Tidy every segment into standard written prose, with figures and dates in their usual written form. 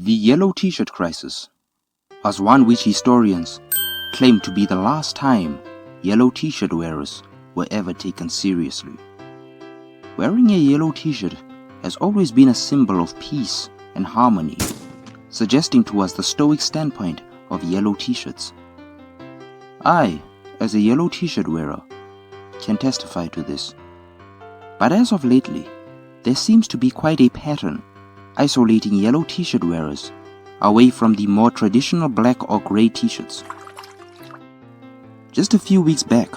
The yellow t-shirt crisis was one which historians claim to be the last time yellow t-shirt wearers were ever taken seriously. Wearing a yellow t-shirt has always been a symbol of peace and harmony, suggesting to us the stoic standpoint of yellow t-shirts. I, as a yellow t-shirt wearer, can testify to this. But as of lately, there seems to be quite a pattern isolating yellow t-shirt wearers away from the more traditional black or grey t-shirts. Just a few weeks back,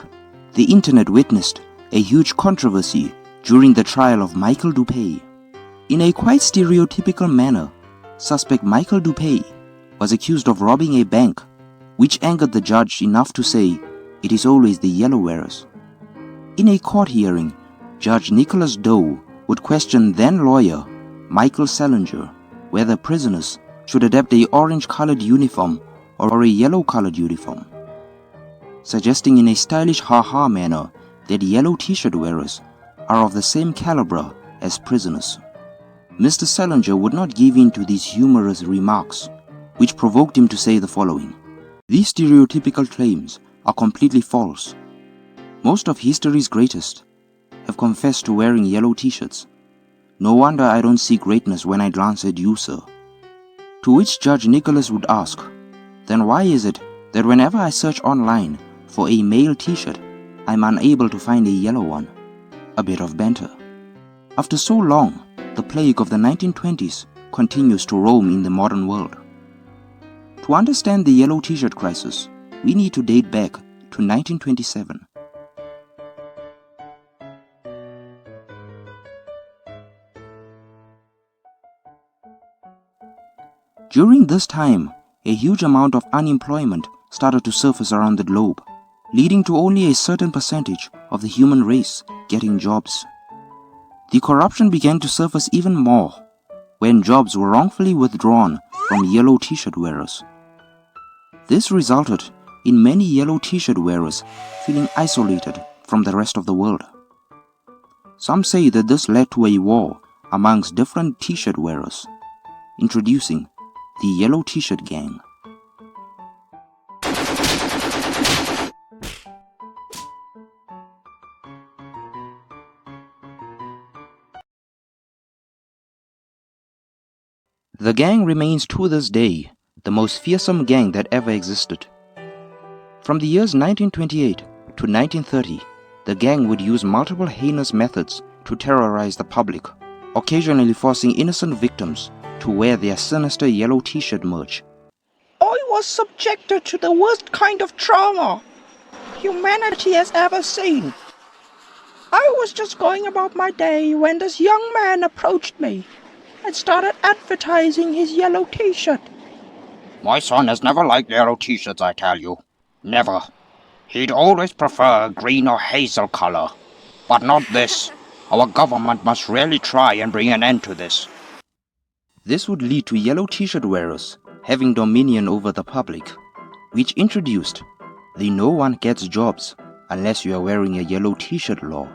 the internet witnessed a huge controversy during the trial of Michael Dupay. In a quite stereotypical manner, suspect Michael Dupay was accused of robbing a bank, which angered the judge enough to say it is always the yellow wearers. In a court hearing, Judge Nicholas Doe would question then lawyer Michael Salinger whether prisoners should adopt a orange-colored uniform or a yellow-colored uniform, suggesting in a stylish ha-ha manner that yellow t-shirt wearers are of the same caliber as prisoners. Mr. Salinger would not give in to these humorous remarks, which provoked him to say the following: "These stereotypical claims are completely false. Most of history's greatest have confessed to wearing yellow t-shirts. No wonder I don't see greatness when I glance at you, sir." To which Judge Nicholas would ask, "Then why is it that whenever I search online for a male t-shirt, I'm unable to find a yellow one?" A bit of banter. After so long, the plague of the 1920s continues to roam in the modern world. To understand the yellow t-shirt crisis, we need to date back to 1927. During this time, a huge amount of unemployment started to surface around the globe, leading to only a certain percentage of the human race getting jobs. The corruption began to surface even more when jobs were wrongfully withdrawn from yellow t-shirt wearers. This resulted in many yellow t-shirt wearers feeling isolated from the rest of the world. Some say that this led to a war amongst different t-shirt wearers, introducing the yellow t-shirt gang. The gang remains to this day the most fearsome gang that ever existed. From the years 1928 to 1930, the gang would use multiple heinous methods to terrorize the public, occasionally forcing innocent victims to wear their sinister yellow t-shirt merch. "I was subjected to the worst kind of trauma humanity has ever seen. I was just going about my day when this young man approached me and started advertising his yellow t-shirt. My son has never liked yellow t-shirts, I tell you. Never. He'd always prefer green or hazel color. But not this. Our government must really try and bring an end to this." This would lead to yellow t-shirt wearers having dominion over the public, which introduced the "no one gets jobs unless you are wearing a yellow t-shirt" law.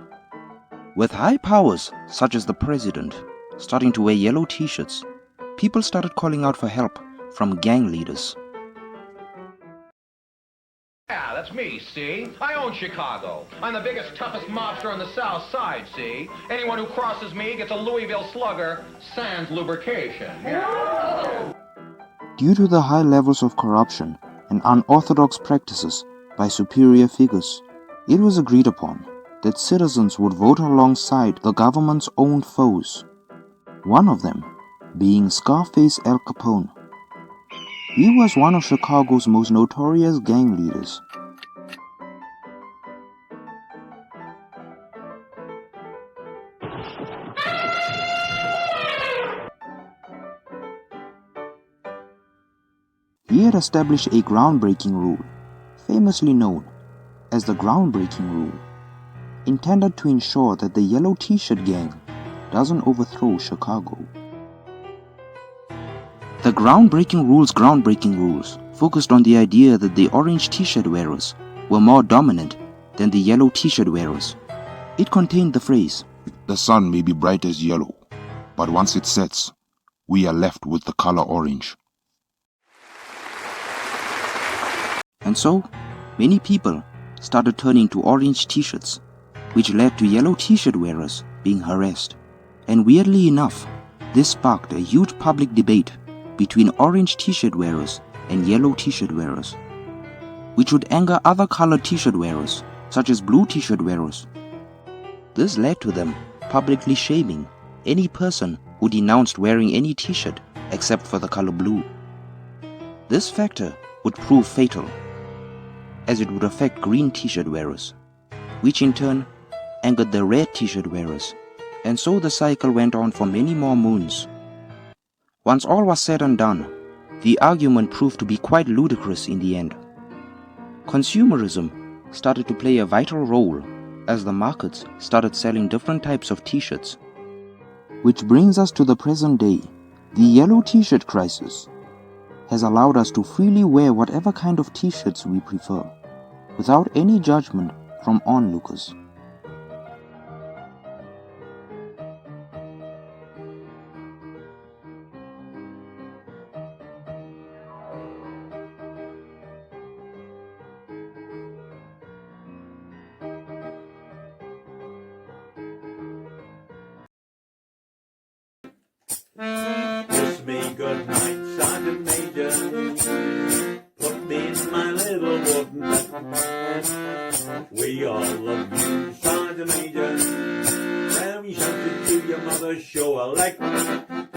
With high powers such as the president starting to wear yellow t-shirts, people started calling out for help from gang leaders. "Yeah, that's me, see? I own Chicago. I'm the biggest, toughest mobster on the South Side, see? Anyone who crosses me gets a Louisville Slugger sans lubrication. Yeah. Due to the high levels of corruption and unorthodox practices by superior figures, it was agreed upon that citizens would vote alongside the government's own foes, one of them being Scarface Al Capone. He was one of Chicago's most notorious gang leaders. He had established a groundbreaking rule, famously known as the groundbreaking rule, intended to ensure that the yellow t-shirt gang doesn't overthrow Chicago. The groundbreaking rules focused on the idea that the orange t-shirt wearers were more dominant than the yellow t-shirt wearers. It contained the phrase, "The sun may be bright as yellow, but once it sets, we are left with the color orange. And so, many people started turning to orange t-shirts, which led to yellow t-shirt wearers being harassed. And weirdly enough, this sparked a huge public debate between orange t-shirt wearers and yellow t-shirt wearers, which would anger other colored t-shirt wearers, such as blue t-shirt wearers. This led to them publicly shaming any person who denounced wearing any t-shirt except for the color blue. This factor would prove fatal, as it would affect green t-shirt wearers, which in turn angered the red t-shirt wearers, and so the cycle went on for many more moons. Once all was said and done, the argument proved to be quite ludicrous in the end. Consumerism started to play a vital role as the markets started selling different types of t-shirts. Which brings us to the present day. The yellow t-shirt crisis has allowed us to freely wear whatever kind of t-shirts we prefer, without any judgment from onlookers. Kiss me goodnight, Sergeant Major. Put me in my little wooden bed. We all love you, Sergeant Major. When we shouted to your mother, show a leg.